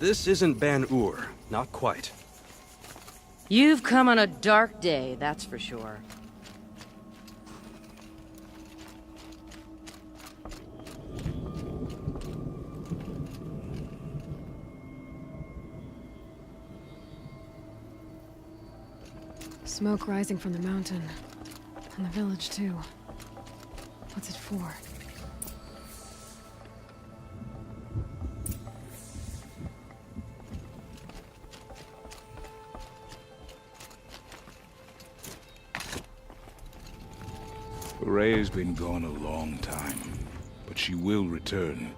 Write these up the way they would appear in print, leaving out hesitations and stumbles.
This isn't Ban-Ur. Not quite. You've come on a dark day, that's for sure. Smoke rising from the mountain. And the village, too. What's it for? Ray's been gone a long time, but she will return.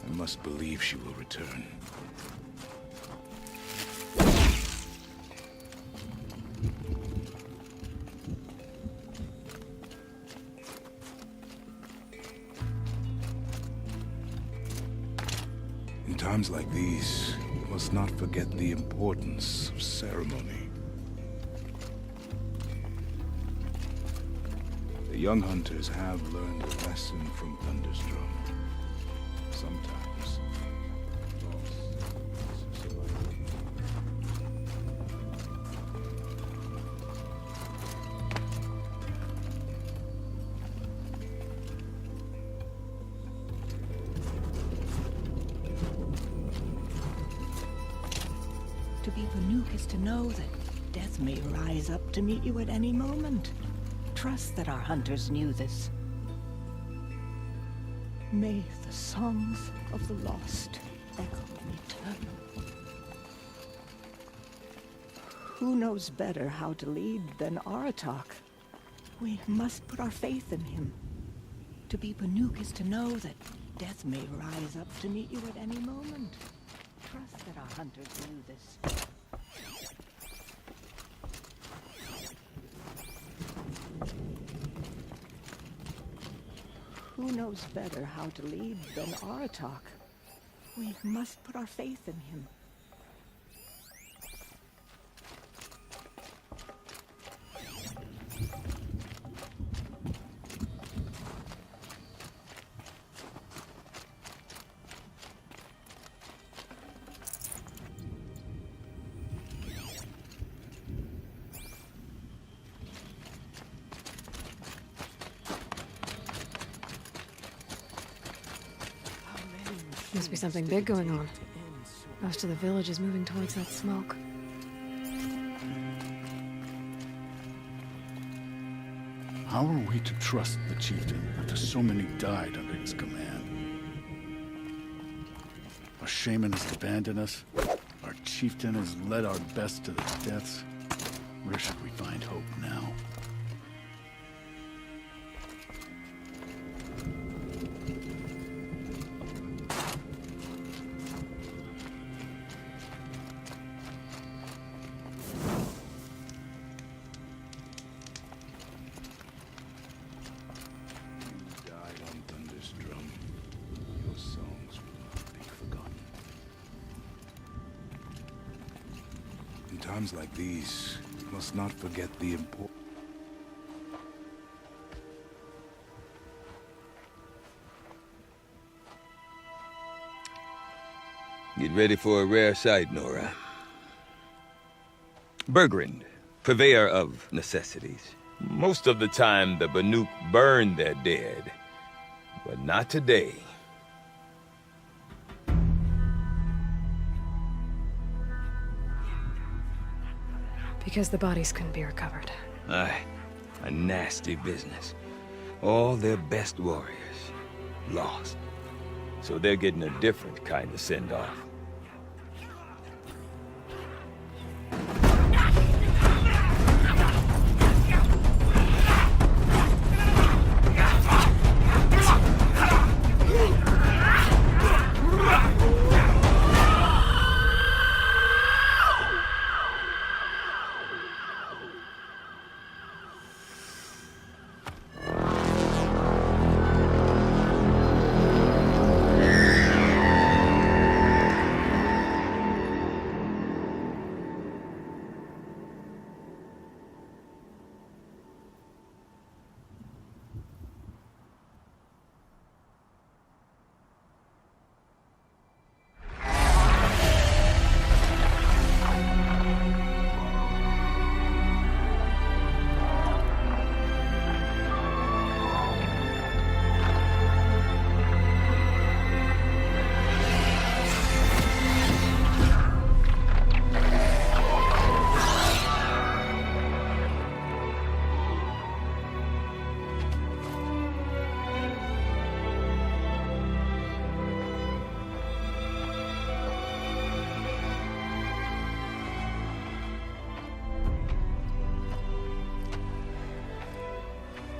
I must believe she will return. In times like these, we must not forget the importance of ceremony. The young hunters have learned a lesson from Thunderstrom. Sometimes, loss is survival. To be Banuk is to know that death may rise up to meet you at any moment. Trust that our hunters knew this. May the songs of the lost echo eternal. Who knows better how to lead than Aratak? We must put our faith in him. To be Banuk is to know that death may rise up to meet you at any moment. Trust that our hunters knew this. Who knows better how to lead than Aratak? We must put our faith in him. Must be something big going on. Most of the village is moving towards that smoke. How are we to trust the chieftain after so many died under his command? Our shaman has abandoned us. Our chieftain has led our best to the deaths. Where should we find hope now? In times like these, we must not forget the importance. Get ready for a rare sight, Nora. Bergrand, purveyor of necessities. Most of the time, the Banuk burn their dead, but not today. Because the bodies couldn't be recovered. Aye, a nasty business. All their best warriors lost. So they're getting a different kind of send-off.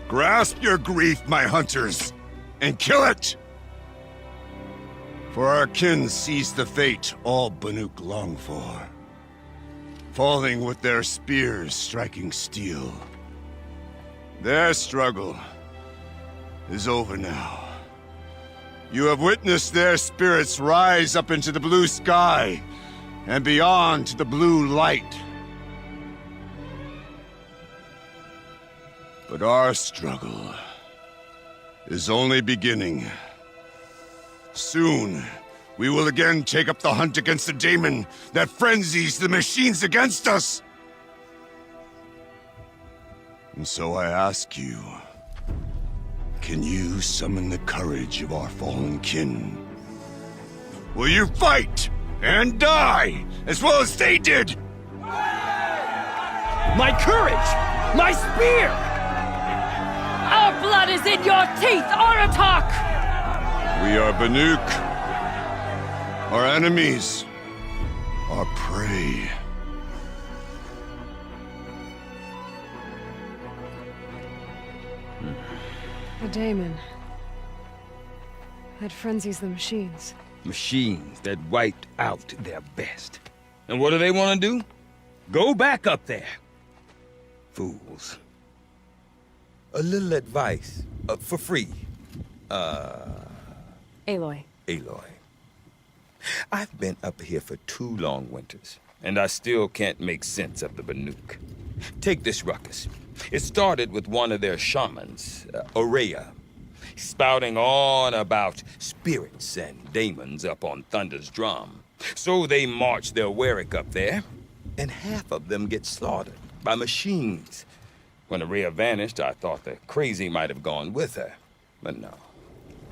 Grasp your grief, my hunters, and kill it! For our kin sees the fate all Banuk long for. Falling with their spears striking steel. Their struggle is over now. You have witnessed their spirits rise up into the blue sky and beyond to the blue light. But our struggle is only beginning. Soon, we will again take up the hunt against the daemon that frenzies the machines against us. And so I ask you, can you summon the courage of our fallen kin? Will you fight and die as well as they did? My courage! My spear! Our blood is in your teeth, Aratak! We are Banuk. Our enemies are prey. A daemon. That frenzies the machines. Machines that wiped out their best. And what do they want to do? Go back up there. Fools. A little advice, for free. Aloy. Aloy. I've been up here for 2 long winters, and I still can't make sense of the Banuk. Take this ruckus. It started with one of their shamans, Aurea, spouting on about spirits and daemons up on Thunder's drum. So they march their Warwick up there, and half of them get slaughtered by machines. When Aurea vanished, I thought the crazy might have gone with her, but no.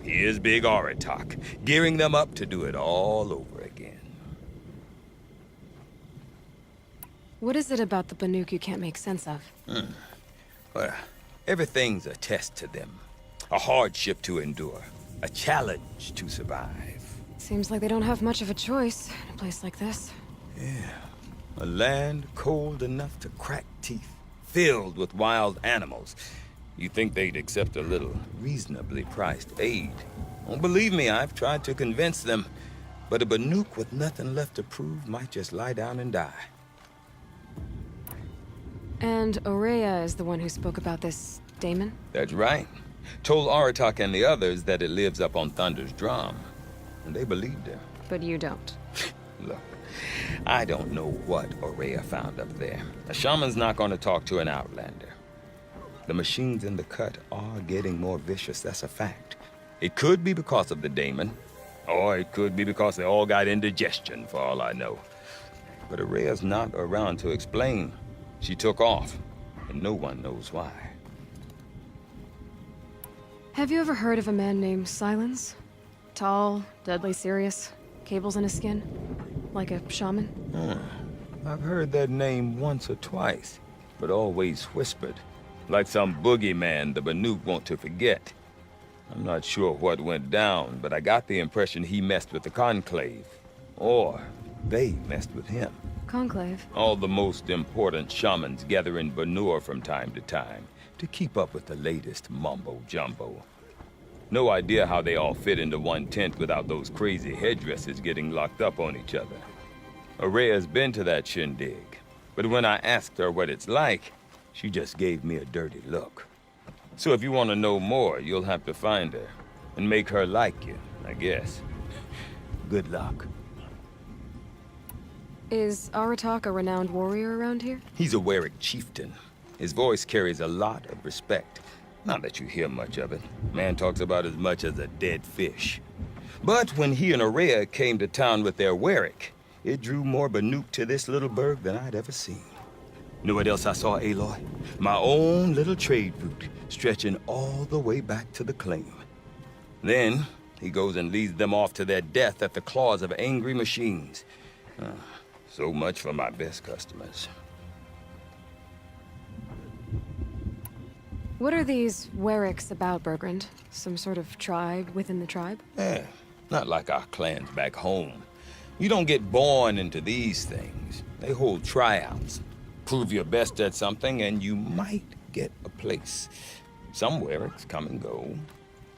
Here's Big Aratak, gearing them up to do it all over again. What is it about the Banuk you can't make sense of? Well, everything's a test to them. A hardship to endure. A challenge to survive. Seems like they don't have much of a choice in a place like this. Yeah. A land cold enough to crack teeth, filled with wild animals. You think they'd accept a little reasonably priced aid. Don't believe me, I've tried to convince them. But a Banuk with nothing left to prove might just lie down and die. And Aurea is the one who spoke about this daemon? That's right. Told Aratak and the others that it lives up on Thunder's drum. And they believed her. But you don't. Look, I don't know what Aurea found up there. A shaman's not going to talk to an outlander. The machines in the cut are getting more vicious, that's a fact. It could be because of the daemon, or it could be because they all got indigestion, for all I know. But Aurea's not around to explain. She took off, and no one knows why. Have you ever heard of a man named Silence? Tall, deadly serious, cables in his skin? Like a shaman? I've heard that name once or twice, but always whispered. Like some boogeyman the Banuk want to forget. I'm not sure what went down, but I got the impression he messed with the Conclave. Or they messed with him. Conclave? All the most important shamans gather in Banur from time to time to keep up with the latest mumbo-jumbo. No idea how they all fit into one tent without those crazy headdresses getting locked up on each other. Aurea's been to that shindig, but when I asked her what it's like, she just gave me a dirty look. So if you want to know more, you'll have to find her and make her like you, I guess. Good luck. Is Aratak a renowned warrior around here? He's a Warwick chieftain. His voice carries a lot of respect. Not that you hear much of it. Man talks about as much as a dead fish. But when he and Aurea came to town with their Warwick, it drew more Banuk to this little burg than I'd ever seen. Know what else I saw, Aloy? My own little trade route, stretching all the way back to the claim. Then, he goes and leads them off to their death at the claws of angry machines. So much for my best customers. What are these Warwicks about, Bergrand? Some sort of tribe within the tribe? Not like our clans back home. You don't get born into these things. They hold tryouts. Prove your best at something and you might get a place. Some Wericks come and go.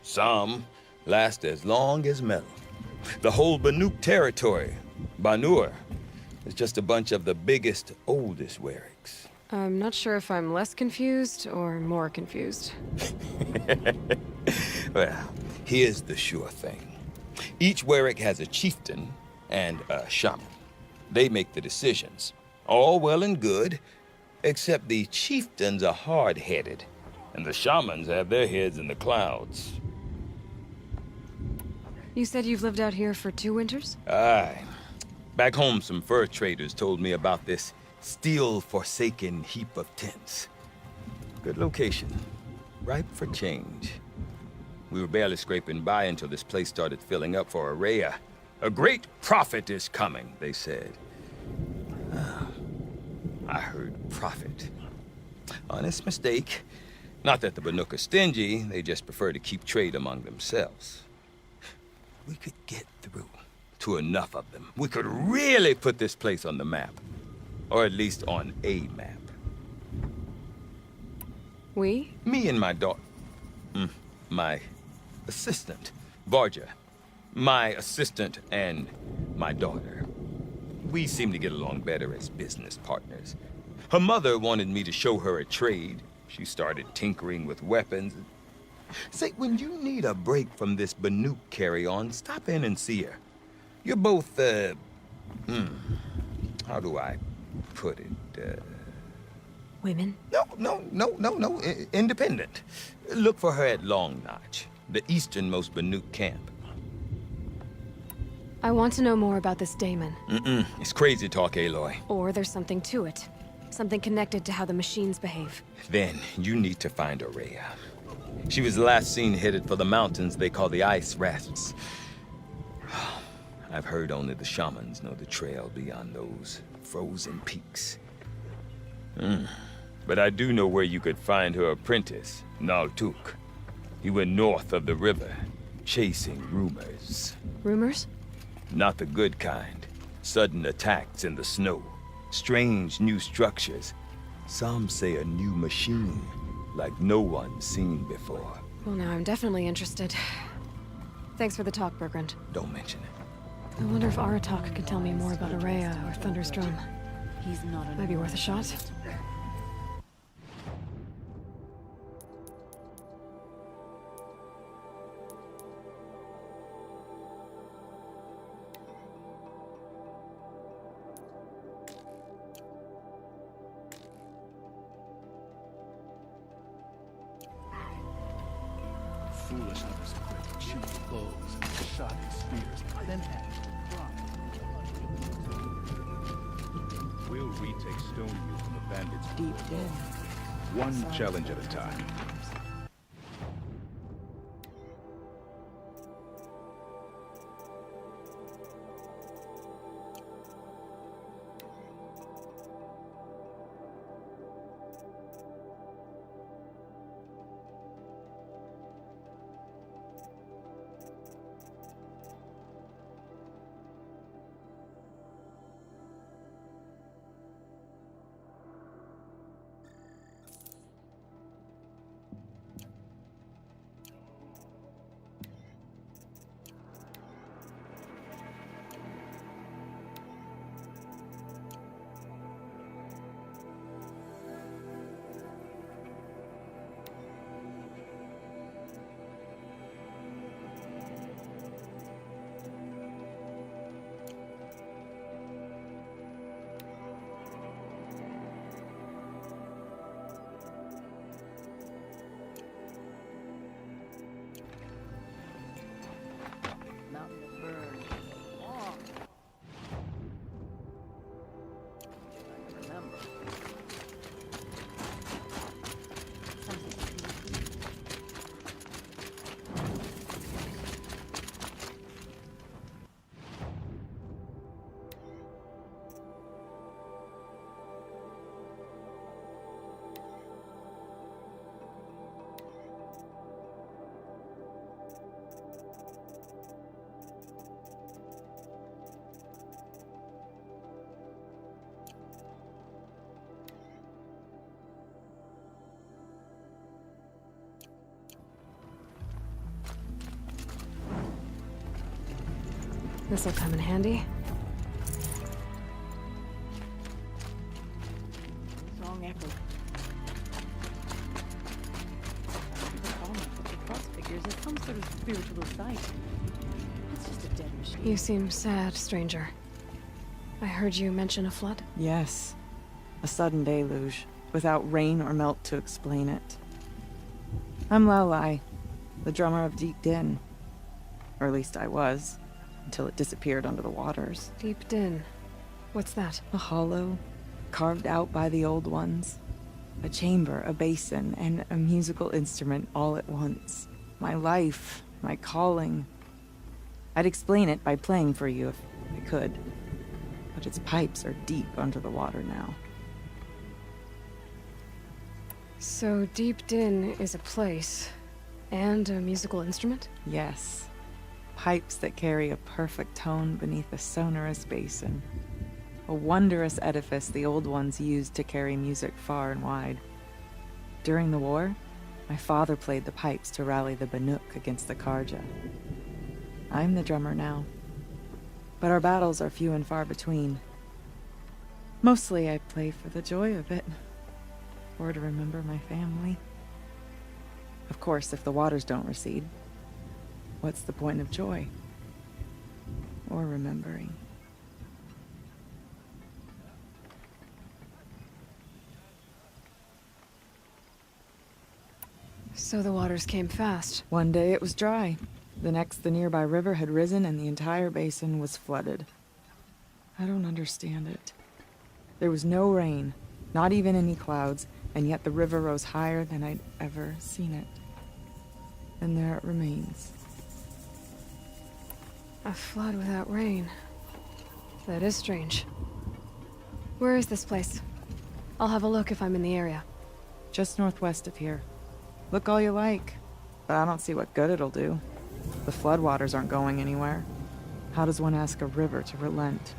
Some last as long as metal. The whole Banuk territory, Banur, is just a bunch of the biggest, oldest Wericks. I'm not sure if I'm less confused or more confused. Well, here's the sure thing. Each Werick has a chieftain and a shaman. They make the decisions. All well and good, except the chieftains are hard-headed, and the shamans have their heads in the clouds. You said you've lived out here for 2 winters? Aye. Back home, some fur traders told me about this steel-forsaken heap of tents. Good location. Ripe for change. We were barely scraping by until this place started filling up for SHAREfactory. A great prophet is coming, they said. I heard prophet. Honest mistake. Not that the Banuk are stingy, they just prefer to keep trade among themselves. We could get through to enough of them. We could really put this place on the map. Or at least on a map. We? Me and my daughter. My assistant, Varja. My assistant and my daughter. We seem to get along better as business partners. Her mother wanted me to show her a trade. She started tinkering with weapons. Say, when you need a break from this Banuk carry-on, stop in and see her. You're both, how do I put it, Women? No, independent. Look for her at Long Notch, the easternmost Banuk camp. I want to know more about this Daemon. It's crazy talk, Aloy. Or there's something to it. Something connected to how the machines behave. Then you need to find SHAREfactory. She was last seen headed for the mountains they call the Ice Rasps. I've heard only the shamans know the trail beyond those frozen peaks. But I do know where you could find her apprentice, Naltuk. He went north of the river, chasing rumors. Rumors? Not the good kind. Sudden attacks in the snow. Strange new structures. Some say a new machine, like no one's seen before. Well, now I'm definitely interested. Thanks for the talk, Bergrand. Don't mention it. I wonder if Aratak could tell me more about SHAREfactory or Thunder's Drum. He's not an Might be worth a shot. Foolish others quick, chew bows, shot his spears, then act to cry. We'll retake Stoneview from the bandits. Deep down. One challenge at a time. This'll come in handy. Strong echo. People call me the cross figures as some sort of spiritual sight. It's just a dead machine. You seem sad, stranger. I heard you mention a flood. Yes. A sudden deluge, without rain or melt to explain it. I'm Lalai, the drummer of Deep Din. Or at least I was, until it disappeared under the waters. Deep Din. What's that? A hollow, carved out by the old ones. A chamber, a basin, and a musical instrument all at once. My life, my calling. I'd explain it by playing for you if I could. But its pipes are deep under the water now. So Deep Din is a place, and a musical instrument? Yes. Pipes that carry a perfect tone beneath a sonorous basin. A wondrous edifice the old ones used to carry music far and wide. During the war, my father played the pipes to rally the Banuk against the Karja. I'm the drummer now. But our battles are few and far between. Mostly I play for the joy of it. Or to remember my family. Of course, if the waters don't recede, what's the point of joy? Or remembering? So the waters came fast. One day it was dry. The next, the nearby river had risen and the entire basin was flooded. I don't understand it. There was no rain, not even any clouds, and yet the river rose higher than I'd ever seen it. And there it remains. A flood without rain. That is strange. Where is this place? I'll have a look if I'm in the area. Just northwest of here. Look all you like, but I don't see what good it'll do. The floodwaters aren't going anywhere. How does one ask a river to relent?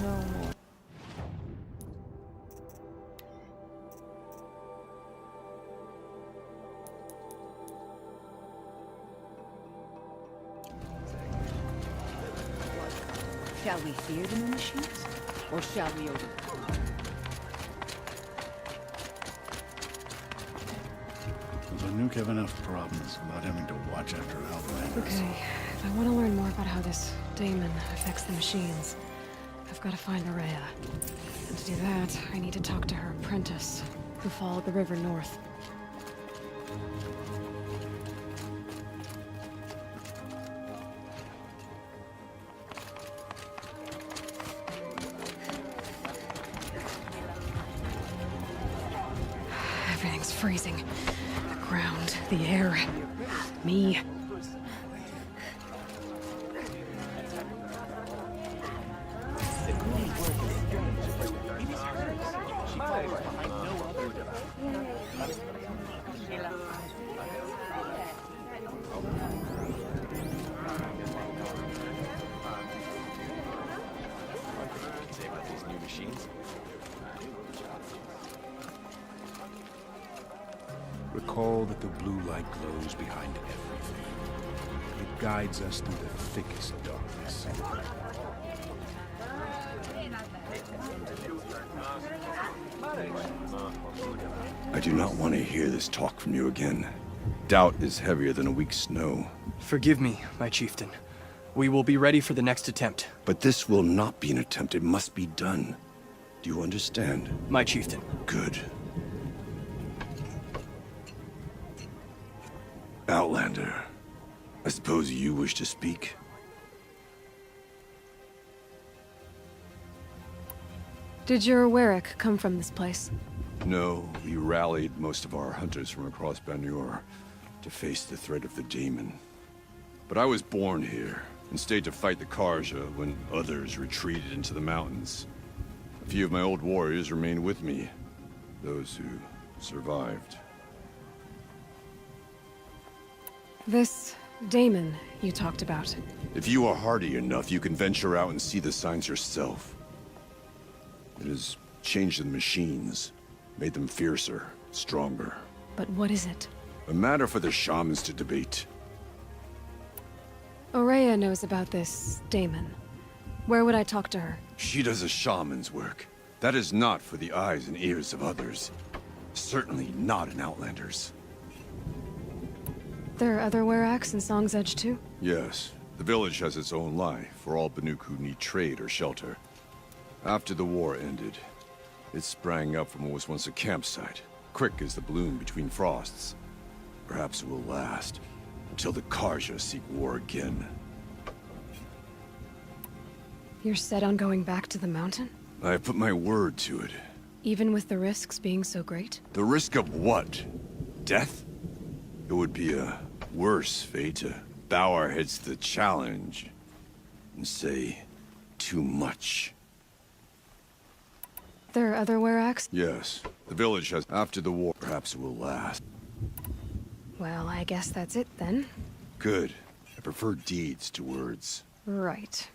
No more. Shall we fear the new machines? Or shall we obey? The Banuk have enough problems without having to watch after Outlanders. Okay, if I want to learn more about how this daemon affects the machines, I've got to find Maria. And to do that, I need to talk to her apprentice, who followed the river north. Everything's freezing. The ground, the air, me. Recall that the blue light glows behind everything. It guides us through the thickest darkness. I do not want to hear this talk from you again. Doubt is heavier than a week's snow. Forgive me, my chieftain. We will be ready for the next attempt. But this will not be an attempt. It must be done. Do you understand? My chieftain. Good. Outlander, I suppose you wish to speak? Did your Warwick come from this place? No, we rallied most of our hunters from across Banur to face the threat of the demon. But I was born here and stayed to fight the Karja when others retreated into the mountains. A few of my old warriors remained with me. Those who survived. This Damon you talked about. If you are hardy enough, you can venture out and see the signs yourself. It has changed the machines, made them fiercer, stronger. But what is it? A matter for the shamans to debate. Ourea knows about this Damon. Where would I talk to her? She does a shaman's work. That is not for the eyes and ears of others. Certainly not an Outlander's. There are other Weraks in Song's Edge too? Yes. The village has its own life for all Banuk who need trade or shelter. After the war ended, it sprang up from what was once a campsite, quick as the bloom between frosts. Perhaps it will last, until the Karja seek war again. You're set on going back to the mountain? I have put my word to it. Even with the risks being so great? The risk of what? Death? It would be a worse fate to bow our heads to the challenge and say too much. There are other Weraks? Yes. The village has... After the war, perhaps it will last. Well, I guess that's it then. Good. I prefer deeds to words. Right.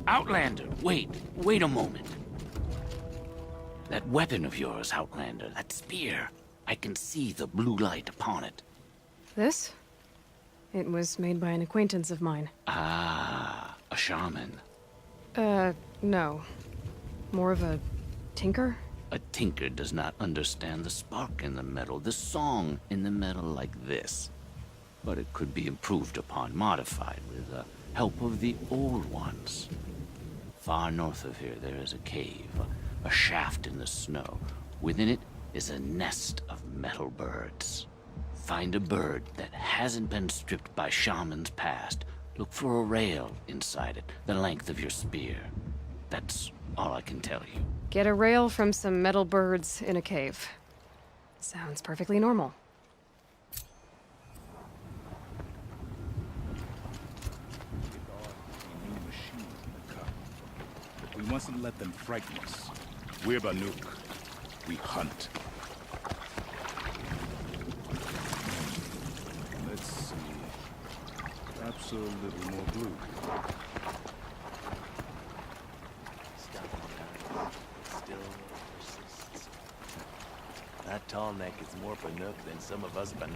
Outlander, wait a moment. That weapon of yours, Outlander, that spear. I can see the blue light upon it. This? It was made by an acquaintance of mine. Ah, a shaman. No. More of a tinker? A tinker does not understand the spark in the metal, the song in the metal like this. But it could be improved upon, modified with the help of the old ones. Far north of here, there is a cave, a shaft in the snow. Within it is a nest of metal birds. Find a bird that hasn't been stripped by shamans past. Look for a rail inside it, the length of your spear. That's all I can tell you. Get a rail from some metal birds in a cave. Sounds perfectly normal. We mustn't let them frighten us. We're Banuk. We hunt. Let's see. Perhaps a little more blue. Still persists. That tall neck is more Banuk than some of us Banuk.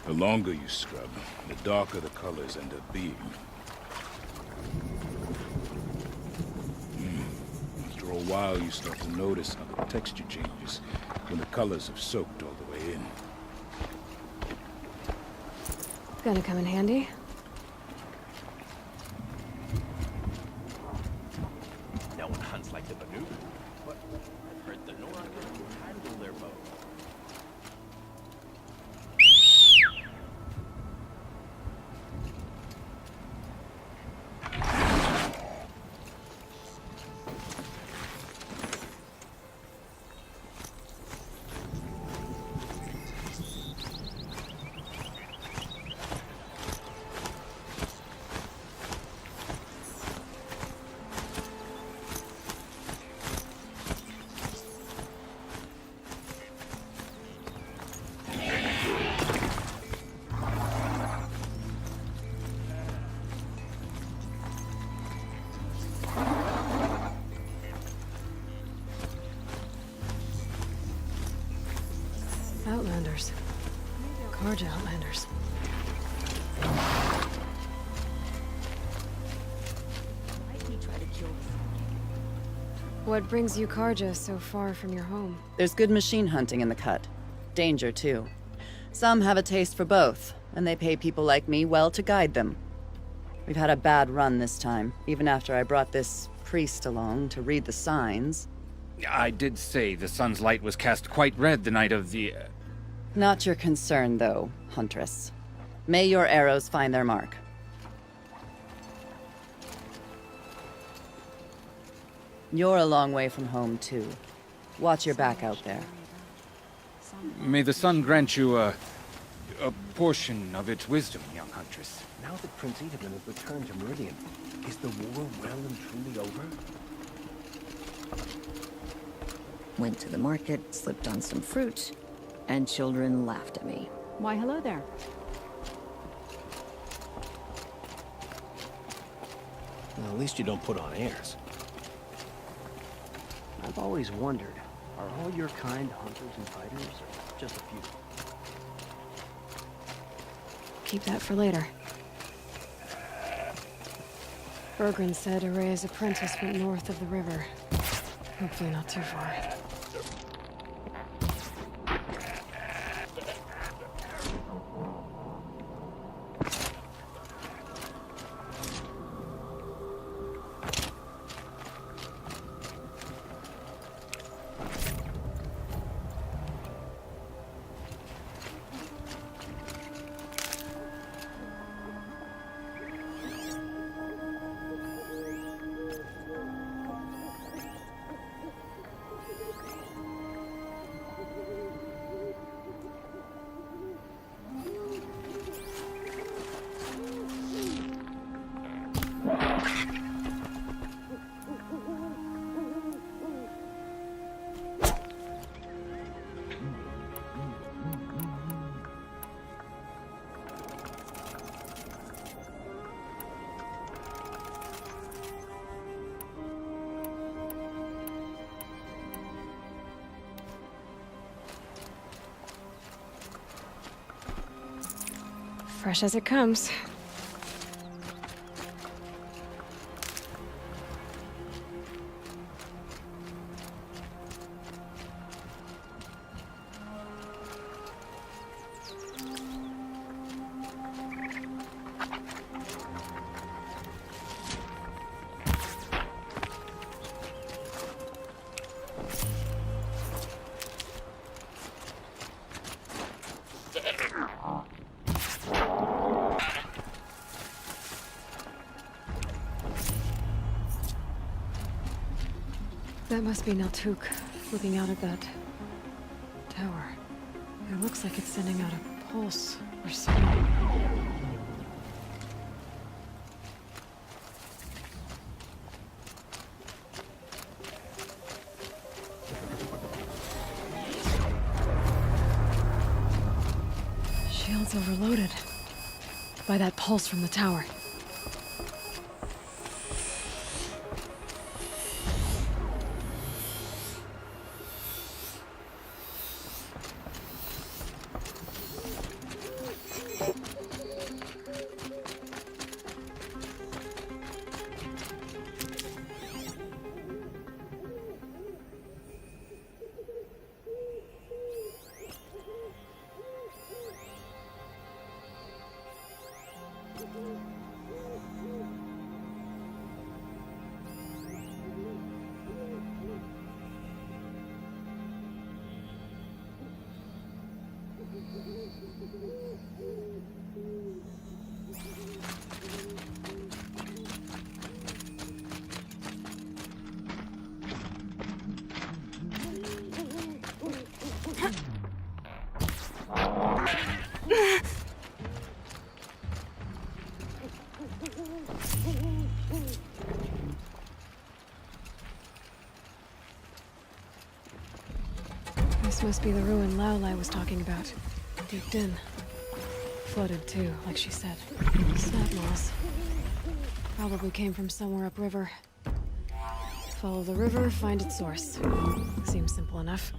The longer you scrub, the darker the colors end up being. After a while, you start to notice how the texture changes when the colors have soaked all the way in. Gonna come in handy. No one hunts like the Banuk. But I've heard the Nora can handle their bow. Outlanders. Karja Outlanders. What brings you Karja so far from your home? There's good machine hunting in the cut. Danger, too. Some have a taste for both, and they pay people like me well to guide them. We've had a bad run this time, even after I brought this priest along to read the signs. I did say the sun's light was cast quite red the night of the... Not your concern, though, Huntress. May your arrows find their mark. You're a long way from home, too. Watch your back out there. May the sun grant you a portion of its wisdom, young Huntress. Now that Prince Edelin has returned to Meridian, is the war well and truly over? Went to the market, slipped on some fruit, and children laughed at me. Why, hello there. Well, at least you don't put on airs. I've always wondered, are all your kind hunters and fighters, or just a few? Keep that for later. Bergren said Araya's apprentice went north of the river. Hopefully not too far. Fresh as it comes. That must be Naltuk, looking out at that tower. It looks like it's sending out a pulse or something. Shield's overloaded by that pulse from the tower. This must be the ruin Laolai was talking about. Deep in. Flooded too, like she said. Snap moss. Probably came from somewhere upriver. Follow the river, find its source. Seems simple enough.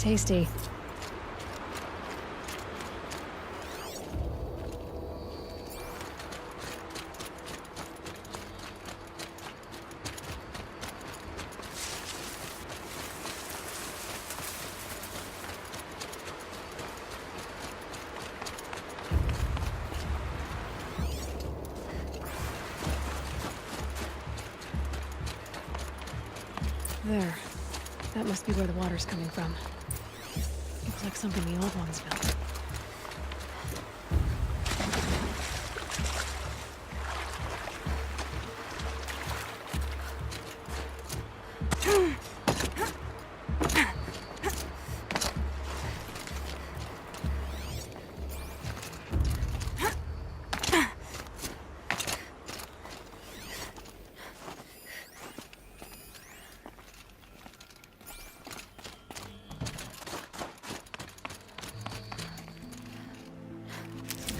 tasty. There. That must be where the water's coming from. Looks like something the old ones built.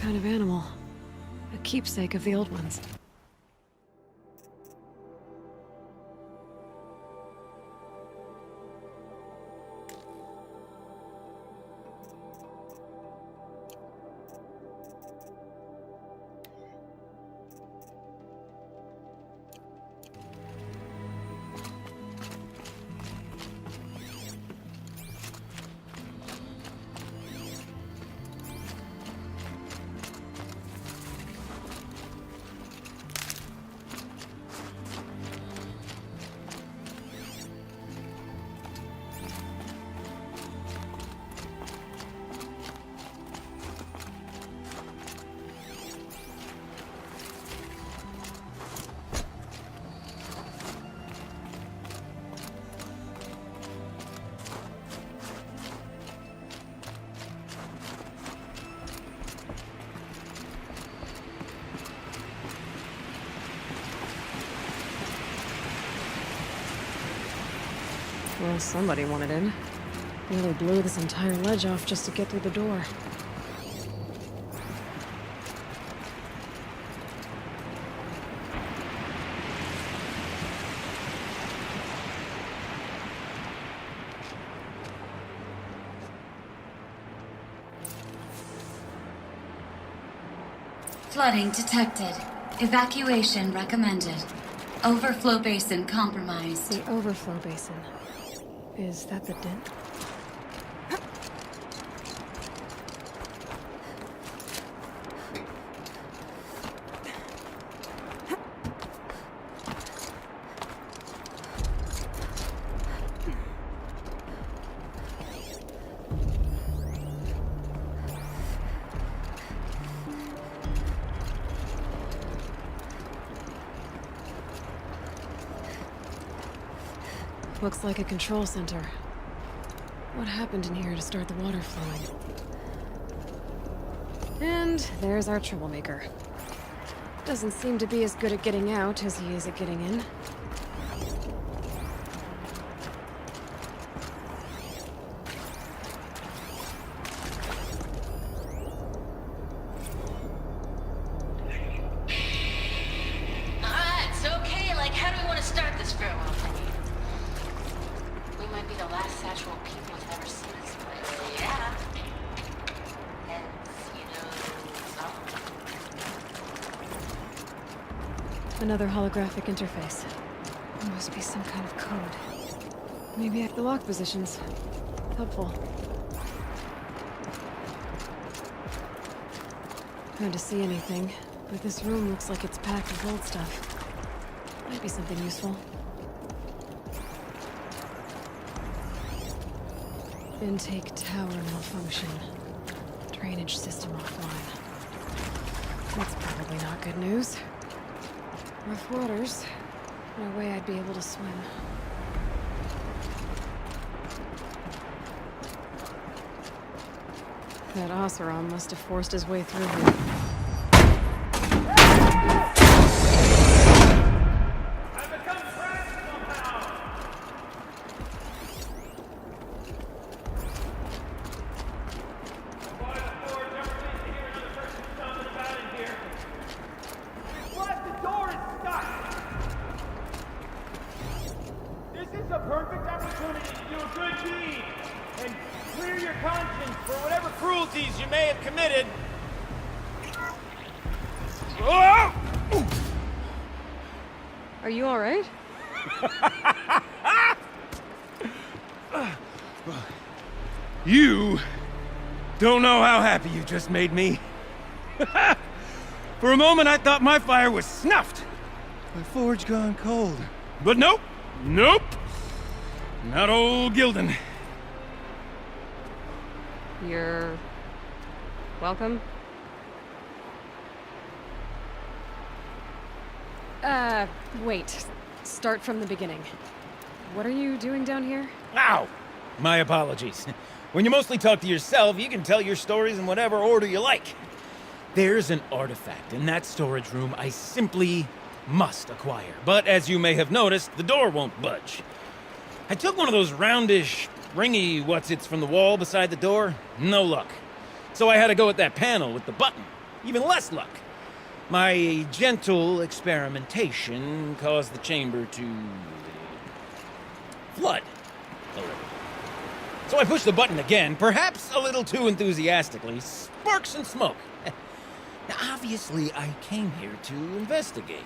Kind of animal. A keepsake of the old ones. Well, somebody wanted in. Nearly blew this entire ledge off just to get through the door. Flooding detected. Evacuation recommended. Overflow basin compromised. The overflow basin. Is that the dent? Looks like a control center. What happened in here to start the water flowing? And there's our troublemaker. Doesn't seem to be as good at getting out as he is at getting in. Alright, so okay, like how do we want to start this farewell thing? We might be the last actual people to ever see this place. Yeah. And, Another holographic interface. There must be some kind of code. Maybe at the lock positions. Helpful. Hard to see anything, but this room looks like it's packed with old stuff. Might be something useful. Intake tower malfunction. Drainage system offline. That's probably not good news. Rough waters. No way I'd be able to swim. That Oseram must have forced his way through here. This is a perfect opportunity to do a good deed and clear your conscience for whatever cruelties you may have committed. Are you all right? You don't know how happy you just made me. For a moment, I thought my fire was snuffed. My forge gone cold. But nope. Nope. Not old Gildan. You're... welcome? Wait. Start from the beginning. What are you doing down here? Ow! My apologies. When you mostly talk to yourself, you can tell your stories in whatever order you like. There's an artifact in that storage room I simply must acquire. But as you may have noticed, the door won't budge. I took one of those roundish, ringy what's-its from the wall beside the door. No luck. So I had to go with that panel with the button. Even less luck. My gentle experimentation caused the chamber to flood a little. So I pushed the button again, perhaps a little too enthusiastically. Sparks and smoke. Now, obviously, I came here to investigate.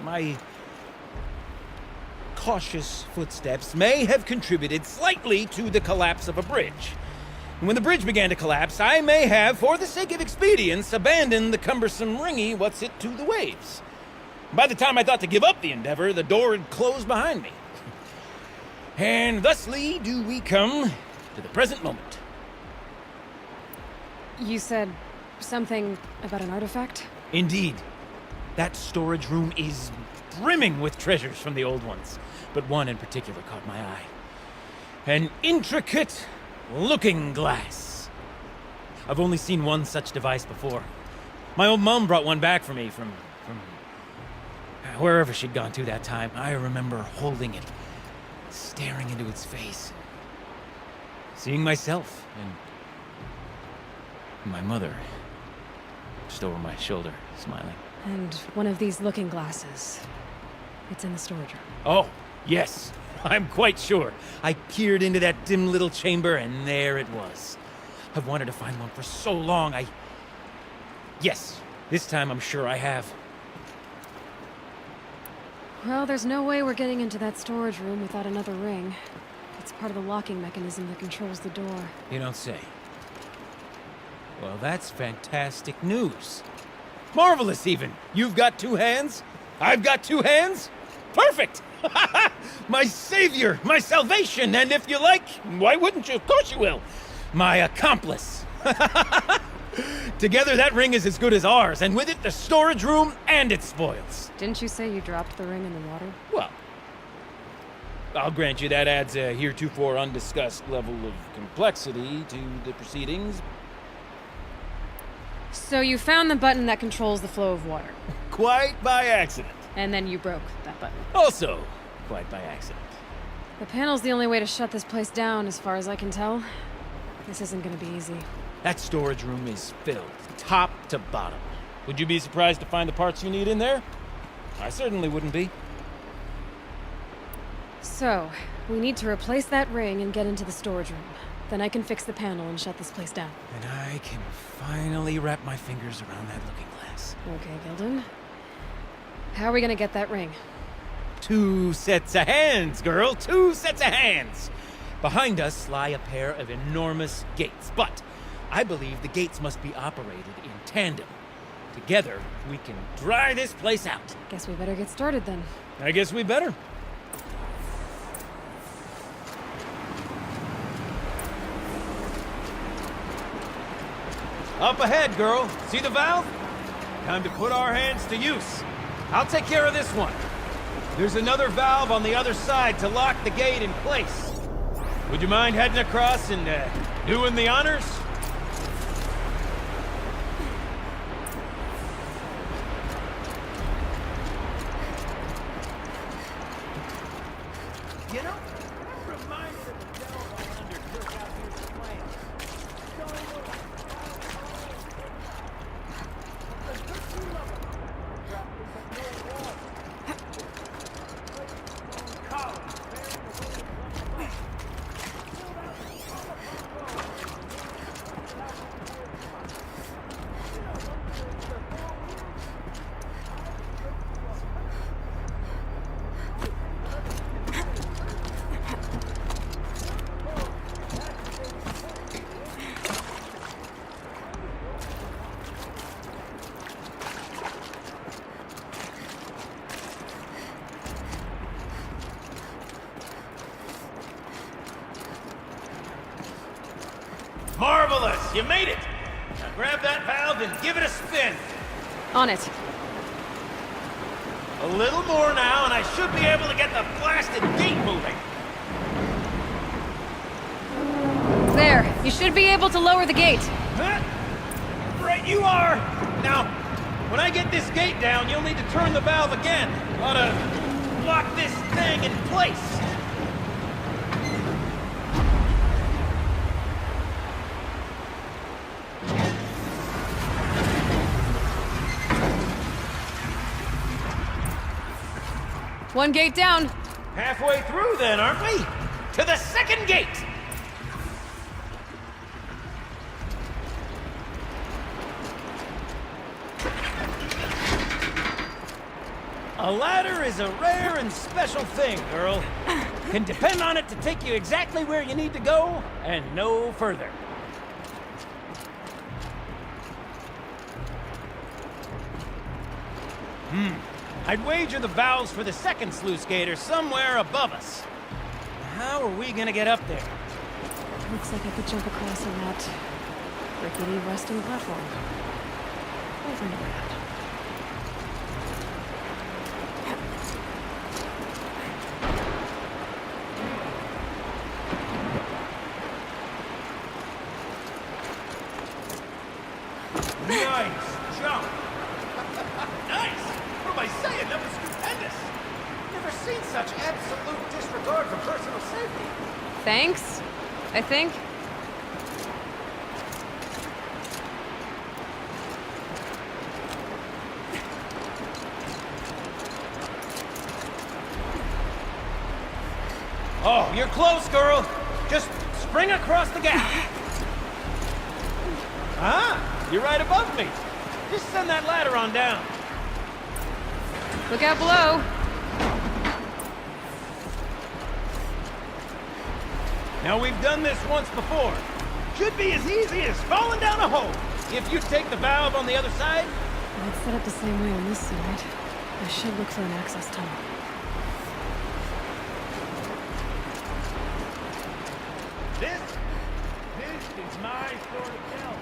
My cautious footsteps may have contributed slightly to the collapse of a bridge. And when the bridge began to collapse, I may have, for the sake of expedience, abandoned the cumbersome ringy what's-it to the waves. By the time I thought to give up the endeavor, the door had closed behind me. And thusly do we come to the present moment. You said something about an artifact? Indeed. That storage room is brimming with treasures from the old ones, but one in particular caught my eye. An intricate looking glass. I've only seen one such device before. My old mum brought one back for me from wherever she'd gone to that time. I remember holding it, staring into its face, seeing myself and my mother just over my shoulder, smiling. And one of these looking glasses. It's in the storage room. Oh, yes. I'm quite sure. I peered into that dim little chamber, and there it was. I've wanted to find one for so long, Yes, this time I'm sure I have. Well, there's no way we're getting into that storage room without another ring. It's part of the locking mechanism that controls the door. You don't say. Well, that's fantastic news. Marvelous, even. You've got two hands. I've got two hands. Perfect! My savior, my salvation, and if you like, why wouldn't you? Of course you will. My accomplice. Together, that ring is as good as ours, and with it, the storage room and its spoils. Didn't you say you dropped the ring in the water? Well, I'll grant you that adds a heretofore undiscussed level of complexity to the proceedings. So you found the button that controls the flow of water. Quite by accident. And then you broke that button. Also, quite by accident. The panel's the only way to shut this place down, as far as I can tell. This isn't gonna be easy. That storage room is filled, top to bottom. Would you be surprised to find the parts you need in there? I certainly wouldn't be. So, we need to replace that ring and get into the storage room. Then I can fix the panel and shut this place down. And I can finally wrap my fingers around that looking glass. Okay, Gildan. How are we gonna get that ring? 2 sets of hands, girl! 2 sets of hands! Behind us lie a pair of enormous gates, but I believe the gates must be operated in tandem. Together, we can dry this place out. Guess we better get started then. I guess we better. Up ahead, girl. See the valve? Time to put our hands to use. I'll take care of this one. There's another valve on the other side to lock the gate in place. Would you mind heading across and doing the honors? You know, I'm reminded of the delve I undertook out here somewhere. Marvelous! You made it! Now grab that valve and give it a spin. On it. A little more now, and I should be able to get the blasted gate moving. There. You should be able to lower the gate. Huh? Right you are! Now, when I get this gate down, you'll need to turn the valve again. Ought to lock this thing in place. One gate down. Halfway through then, aren't we? To the second gate! A ladder is a rare and special thing, girl. Can depend on it to take you exactly where you need to go, and no further. I'd wager the valves for the second sluice gate are somewhere above us. How are we gonna get up there? Looks like I could jump across on that rickety resting platform. Over and around. Nice jump! Nice! What am I saying? That was stupendous! Never seen such absolute disregard for personal safety. Thanks, I think. Oh, you're close, girl. Just spring across the gap. Ah, you're right above me. Just send that ladder on down. Look out below. Now, we've done this once before. Should be as easy as falling down a hole. If you take the valve on the other side. It's set up the same way on this side. I should look for an access tunnel. This is my sort of hell.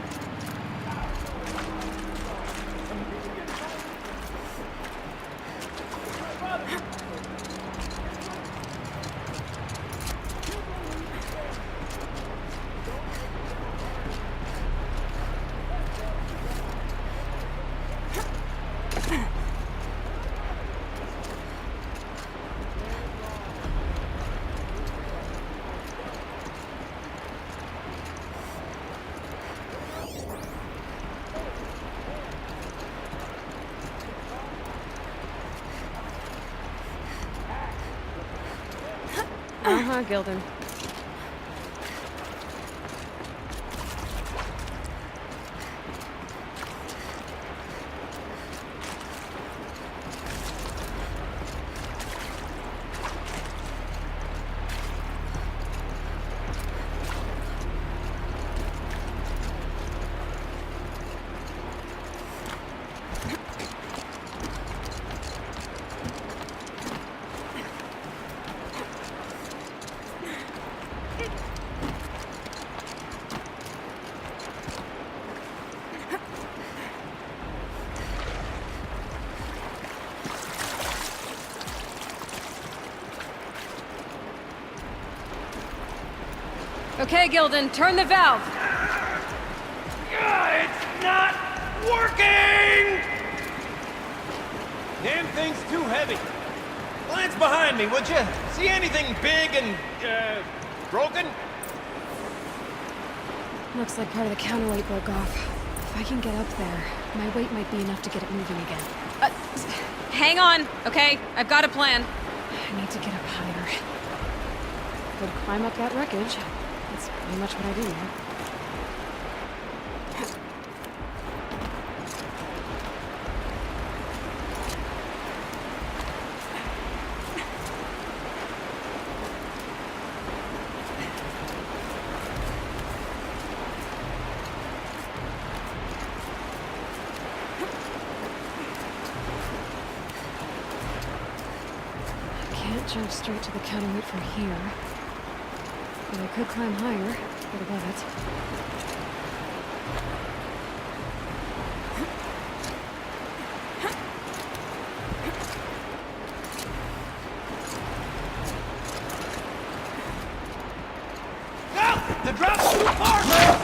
Uh-huh, Gilden. Okay, Gilden, turn the valve. It's not working! Damn thing's too heavy. Glance behind me, would you? See anything big and, broken? Looks like part of the counterweight broke off. If I can get up there, my weight might be enough to get it moving again. Hang on, okay? I've got a plan. I need to get up higher. Could climb up that wreckage. That's pretty much what I do now. I can't jump straight to the counterweight from here. But I could climb higher. to get above it. The drop's too far, man!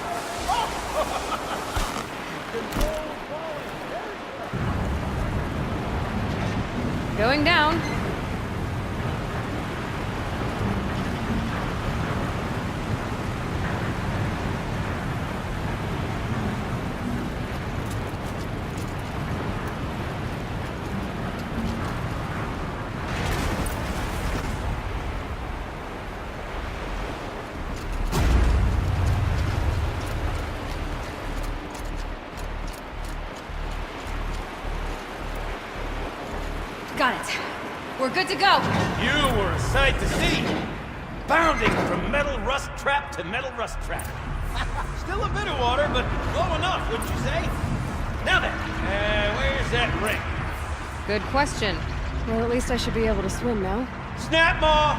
Going down. Got it. We're good to go. You were a sight to see. Bounding from metal rust trap to metal rust trap. Still a bit of water, but low enough, wouldn't you say? Now then, where's that ring? Good question. Well, at least I should be able to swim now. Snap maw!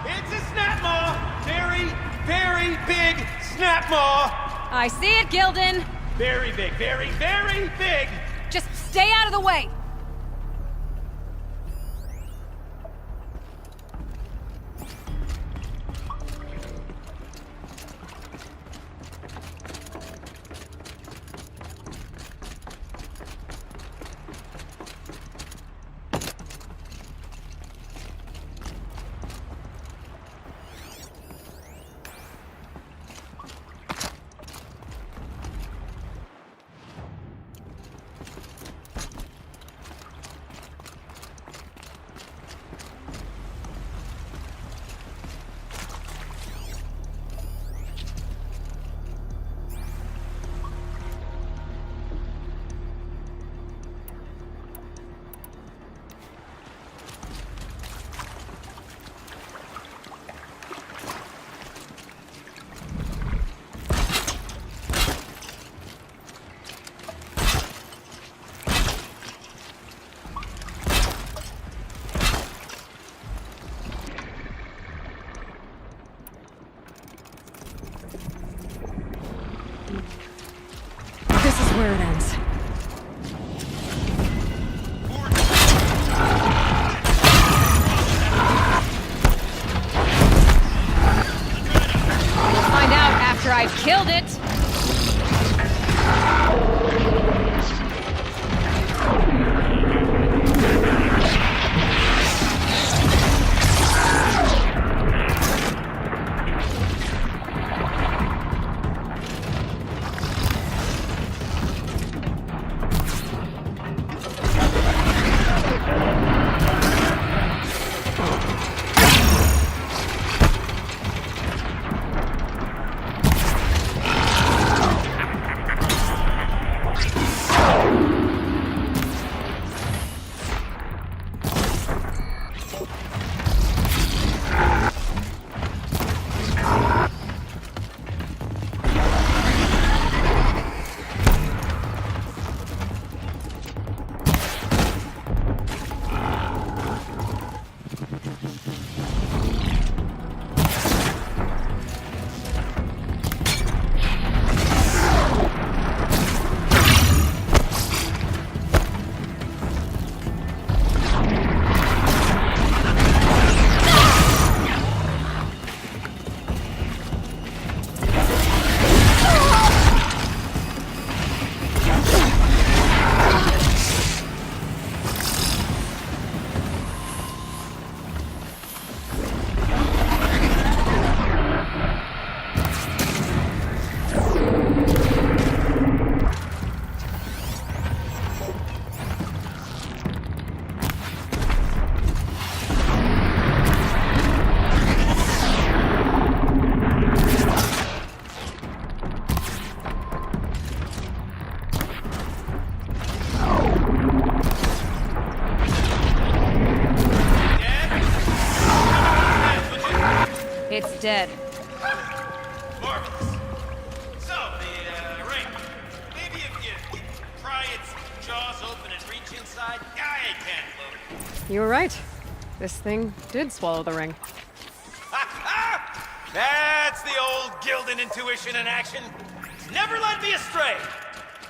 It's a snap maw! Very, very big snap maw! I see it, Gildan! Very big, very, very big! Just stay out of the way! This is where it ends. We'll find out after I've killed it. It's dead. Marvelous. So, the ring. Maybe if you pry its jaws open and reach inside, I can't float. You were right. This thing did swallow the ring. That's the old Gildan intuition in action. It's never led me astray.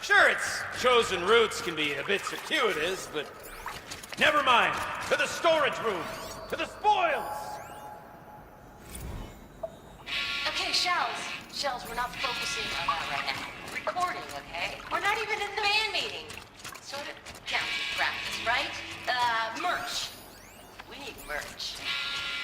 Sure, its chosen routes can be a bit circuitous, but never mind. To the storage room. To the spoils. Okay, Shells, we're not focusing on that right now. Recording, okay? We're not even in the band meeting. Sort of counts as practice, right? Merch. We need merch.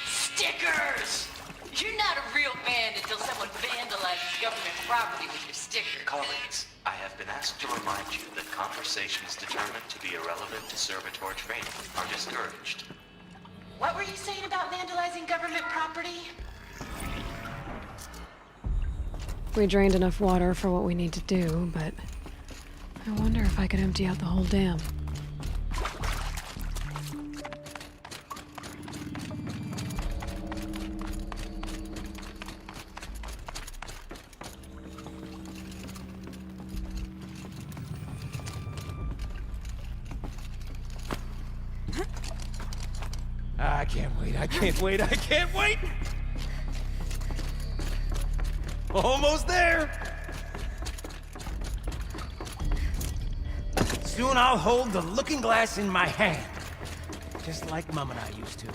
Stickers! You're not a real band until someone vandalizes government property with your stickers. Colleagues, I have been asked to remind you that conversations determined to be irrelevant to servitor training are discouraged. What were you saying about vandalizing government property? We drained enough water for what we need to do, but I wonder if I could empty out the whole dam. I can't wait! Almost there! Soon I'll hold the looking glass in my hand. Just like Mom and I used to.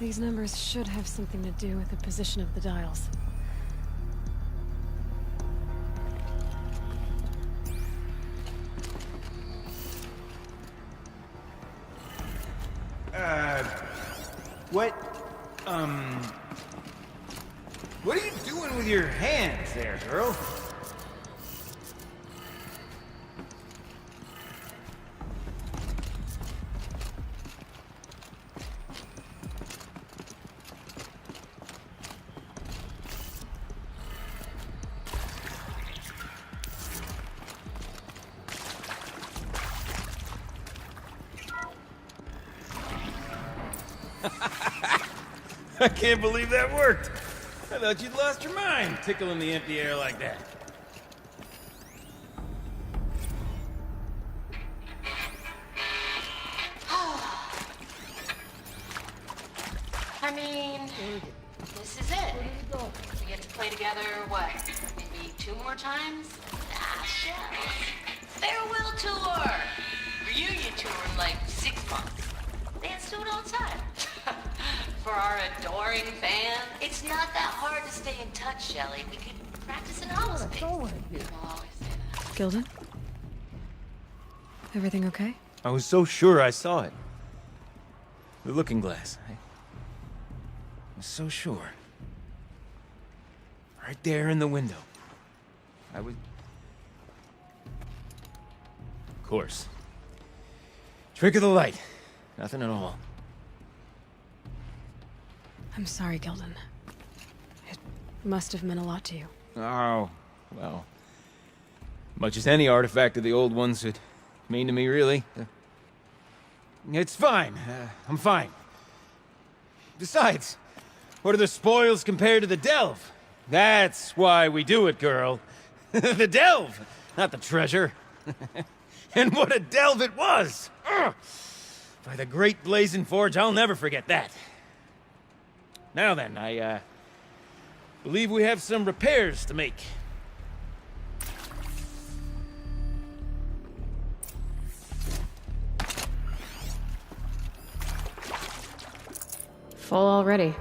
These numbers should have something to do with the position of the dials. What are you doing with your hands there, girl? I can't believe that worked. I thought you'd lost your mind, tickling the empty air like that. I mean, this is it. We get to play together, what, maybe 2 more times? Ah, shucks. Farewell tour! Reunion tour in like 6 months. Dance to it all the time. For our adoring fans, it's not that hard to stay in touch, Shelley. We could practice in hollow space. We'll always say that. Gildan? Everything okay? I was so sure I saw it. The looking glass. I was so sure. Right there in the window. I was... Of course. Trick of the light. Nothing at all. I'm sorry, Gildan. It must have meant a lot to you. Oh, well. Much as any artifact of the old ones would mean to me, really. It's fine. I'm fine. Besides, what are the spoils compared to the delve? That's why we do it, girl. The delve, not the treasure. And what a delve it was! Ugh. By the great Blazing Forge, I'll never forget that. Now then, I believe we have some repairs to make. Full already.